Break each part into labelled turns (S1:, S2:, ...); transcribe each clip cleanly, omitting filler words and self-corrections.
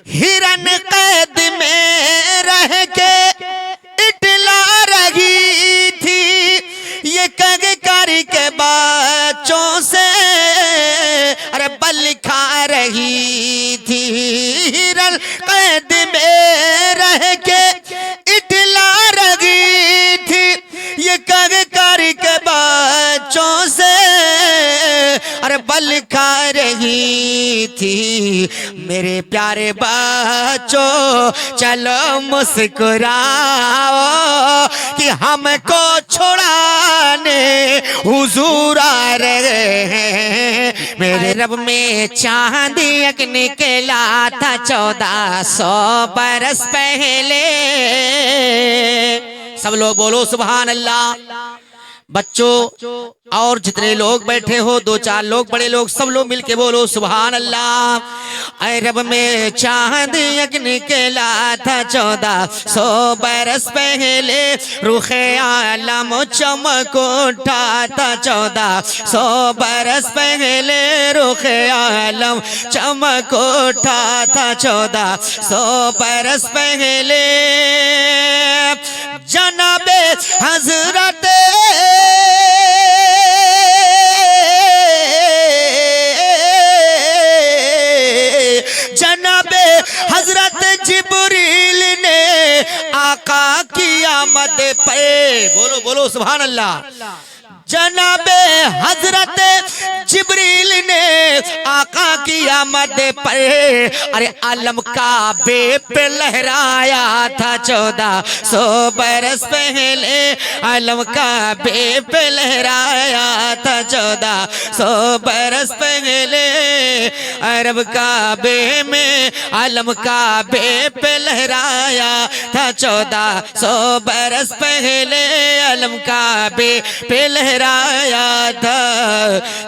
S1: हिरन कैद में रह के इटला रही थी, ये कग करके बच्चों से अरे बल खा रही थी। हिरन कैद में रह के इटला रही थी, ये कग करके बच्चों से अरे बल खा रही थी। मेरे प्यारे बच्चों चलो मुस्कुराओ कि हमको छुड़ाने हुजूर आ रहे हैं। मेरे रब में चांद एक निकला था 1400 बरस पहले। सब लोग बोलो सुभान अल्लाह। बच्चों और जितने लोग बैठे हो, 2-4 लोग बड़े लोग, सब लोग मिलके बोलो सुभान अल्लाह। अरब में चांद एक निकला था 1400 बरस पहले, रुखे आलम चमक उठा था 1400 बरस पहले, रुखे आलम चमक उठा था 1400 बरस पहले। जनाबे हजरत जनाबे हजरत जिब्रील ने आका की आमद पे, बोलो बोलो सुभान अल्लाह। जनाबे हजरत जिब्रील ने आका की आमद पर अरे आलम काबे पे लहराया था 1400 बरस पहले। आलम काबे पे लहराया था 1400 बरस पहले। अरब काबे में आलम काबे पे लहराया था 1400 बरस पहले। आलम काबे पे लहराया था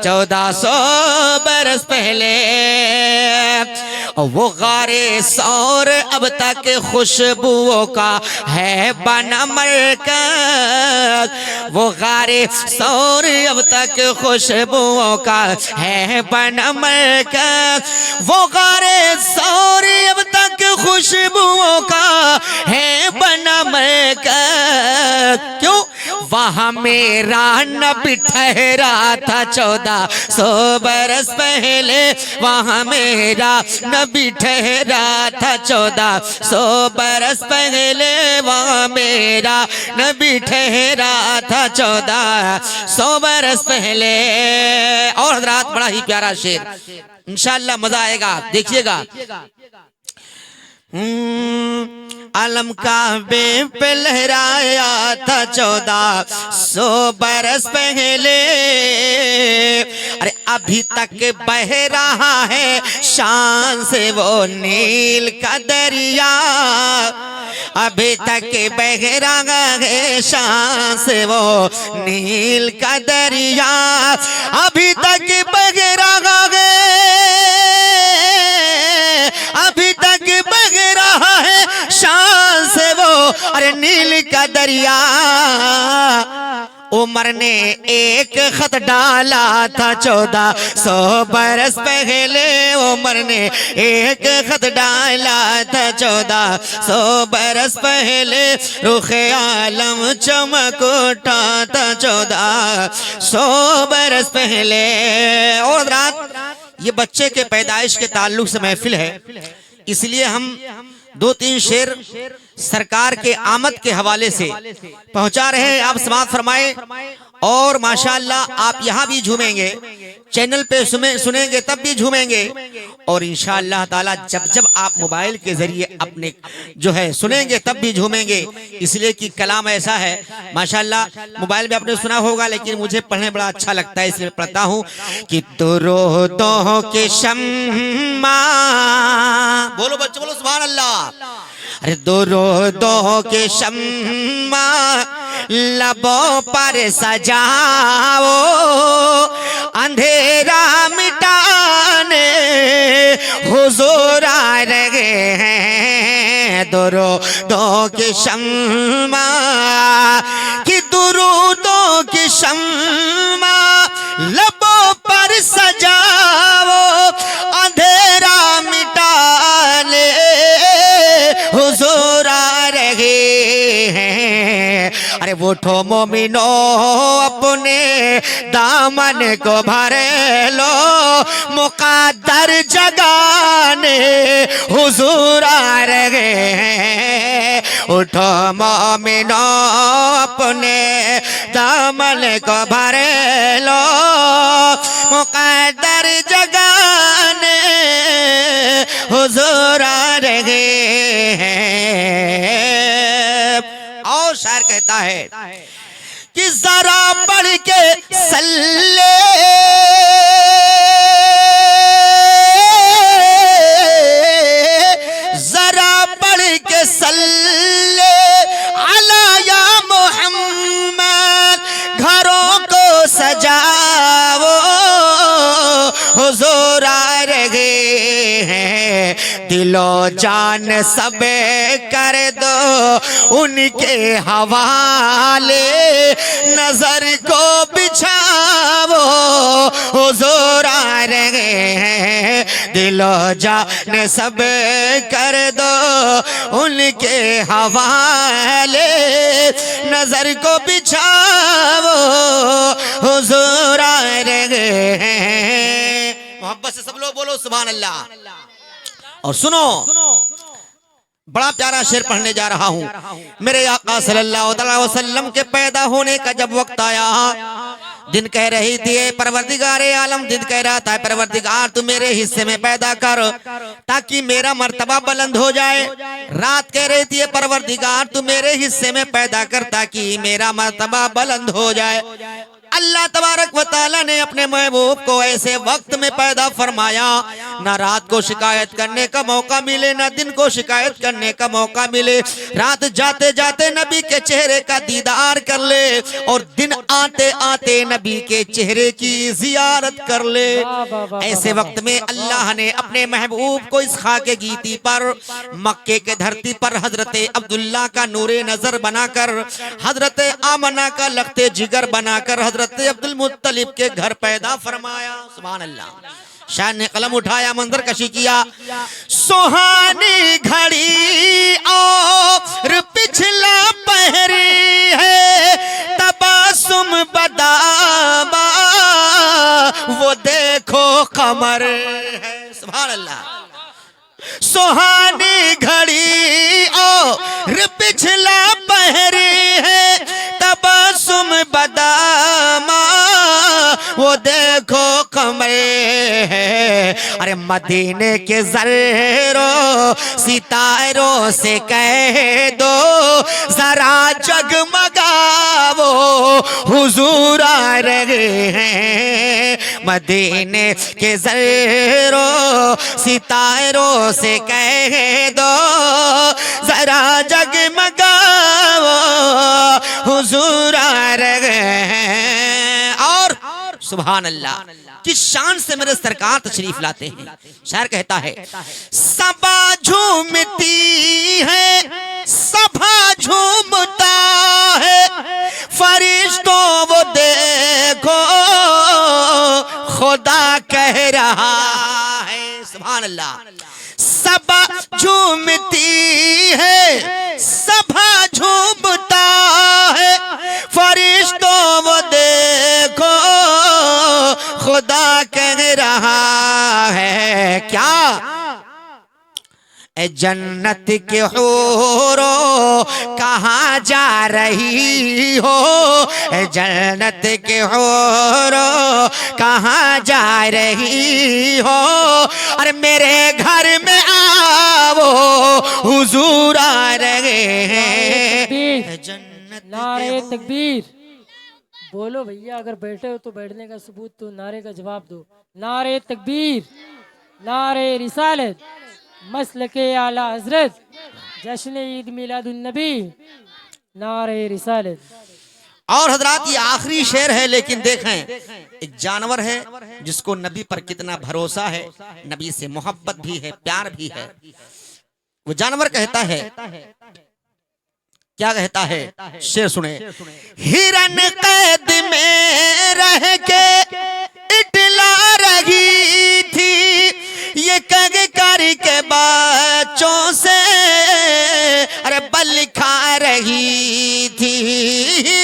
S1: 1400 बरस पहले। वो गारे सौर अब तक खुशबुओं का है बना मरकज। वो गारे सौर अब तक खुशबुओं का है बना मरकज। वो गारे सौर अब तक खुशबुओं का है बना मरकज। क्यों? वहाँ मेरा नबी ठहरा था 1400 बरस पहले। वहाँ मेरा नबी ठहरा था 1400 बरस पहले। वहाँ मेरा नबी ठहरा था 1400 बरस पहले। और हजरात बड़ा ही प्यारा शेर, इंशाअल्लाह मजा आएगा, देखिएगा। आलम काबे पे लहराया था 1400 बरस पहले। अरे अभी तक बह रहा है शान से वो नील का दरिया। अभी तक बह रहा है शान से वो नील का दरिया। अभी तक बह रहा है, अभी तक बह रहा है शान से वो अरे नील का दरिया। उमर ने एक खत डाला था 1400 बरस पहले। उमर ने एक खत डाला था 1400 बरस पहले। रुखे आलम चमक उठा था 1400 बरस पहले। और रात ये बच्चे के पैदाइश के ताल्लुक से महफिल है, इसलिए हम 2-3 शेर सरकार के आमद के हवाले से पहुंचा रहे हैं। आप समाअत फरमाएं और माशाअल्लाह आप यहाँ भी झूमेंगे, चैनल पे सुनेंगे तब भी झूमेंगे। और इंशाअल्लाह ताला जब जब आप मोबाइल के जरिए अपने जो है सुनेंगे तब भी झूमेंगे, इसलिए कि कलाम ऐसा है माशाअल्लाह। मोबाइल में आपने सुना होगा लेकिन मुझे पढ़ने बड़ा अच्छा लगता है, इसलिए पढ़ता हूँ कि दुरूदों के शम्मा, बोलो बच्चों बोलो सुभान अल्लाह। अरे दुरूदों के शम्मा लबों पर सजाओ, अंधेरा मिटाने हुजूर आ रहे हैं। दुरूदों के शम्मा कि दुरूदों के शम्मा लबों पर सजाओ, अंधेरा मिटाने उठो मोमिनो अपने दामन को भरे लो, मुक़द्दर जगाने हुजूर आ रहे हैं। उठो मोमिनो अपने दामन को भरे लो, मुक़द्दर जगाने हुजूर आ रहे हैं। और शायर कहता है कि जरा बढ़ के सल्ले जरा बढ़ के सल्ले अला या मोहम्मद, घरों को सजाओ हुजूर आ रहे हैं। दिलो जान सबे कर दो उनके हवाले, नजर को बिछाओ हुजूर आ रहे हैं। दिलो जान सबे कर दो उनके हवाले, नजर को बिछाओ हुजूर आ रहे हैं। मोहब्बत से सब लोग बोलो सुभान अल्लाह। और सुनो, बड़ा प्यारा शेर पढ़ने जा रहा हूँ। मेरे आका सल्लल्लाहु अलैहि वसल्लम के पैदा होने का जब वक्त आया, दिन कह रही थी परवरदिगारे आलम, दिन कह रहा था परवरदिगार तू मेरे हिस्से में पैदा कर ताकि मेरा मर्तबा बुलंद हो जाए। रात कह रही थी परवरदिगार तू मेरे हिस्से में पैदा कर ताकि मेरा मर्तबा बुलंद हो जाए। अल्लाह तबारक व तआला ने अपने महबूब को ऐसे वक्त में पैदा फरमाया, ना रात को शिकायत करने का मौका मिले, ना दिन को शिकायत करने का मौका मिले। रात जाते जाते नबी के चेहरे का दीदार कर ले और दिन आते आते नबी के चेहरे की जियारत कर ले। ऐसे वक्त में अल्लाह ने अपने महबूब को इस खाके गीती पर, मक्के के धरती पर हजरत अब्दुल्ला का नूरे नजर बनाकर, हजरत आमना का लखते जिगर बनाकर हजरत अब्दुल मुत्तलिब के घर पैदा फरमाया। सुभान अल्लाह। शाह ने कलम उठाया, मंजर कशी किया। सुहानी घड़ी और पिछला पहरी है, तबासुम बदाबा वो देखो कमर है। सुभान अल्लाह। सुहानी घड़ी और पिछला पहरी है, तबासुम बदामा वो देखो कमरे है। अरे मदीने के ज़र्रों सितारों से कह दो जरा जगमगाओ हुजूर आ रहे हैं। मदीने के ज़र्रों सितारों से कह दो जरा जगमगाओ हुजूर आ रहे हैं। और सुभान अल्लाह, किस शान से मेरे सरकार तशरीफ लाते हैं। शायर कहता है सबा झूमती है, सभा झूमता है, फरिश्तों वो देखो खुदा कह रहा है। सुभान अल्लाह। सबा झूमती है, सभा झूमता है, फरिश्तों वो देखो खुदा कह रहा है। क्या ए जन्नत के हूरो कहाँ जा रही हो, ए जन्नत के हूरो कहाँ जा रही हो, अरे मेरे घर में आओ हुजूर आ रहे हैं। जन्नत
S2: नारे तकबीर बोलो भैया, अगर बैठे हो तो बैठने का सबूत तो नारे का जवाब दो। नारे तकबीर, नारे रिसालत, मसलके आला हजरत, जश्न ईद मिलादुन नबी, नारे रिसालत।
S1: और हजरात ये आखिरी शेर है, लेकिन देखें एक जानवर है जिसको नबी पर कितना भरोसा है, नबी से मोहब्बत भी है, प्यार भी है। वो जानवर कहता है, क्या कहता है, शेर सुने। हिरन कैद में रह के इटला रही थी, ये कग करके बच्चों से अरे बल खा रही थी।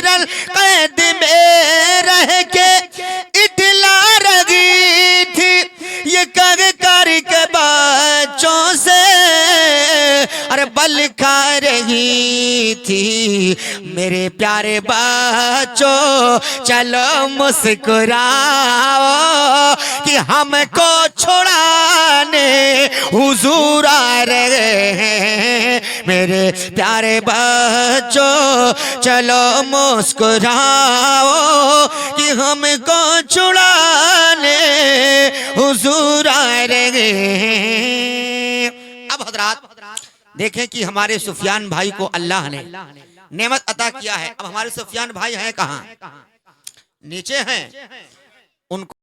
S1: अरबल खा रही थी। मेरे प्यारे बच्चों चलो मुस्कुराओ कि हमको छुड़ाने हुजूर आ रहे हैं। मेरे प्यारे बच्चों चलो मुस्कुराओ कि हमको छुड़ाने हुजूर आ रहे हैं। अब हजरात देखें कि हमारे सुफियान भाई को अल्लाह ने नेमत अता किया है। अब हमारे सुफियान भाई हैं कहाँ? नीचे हैं। उनको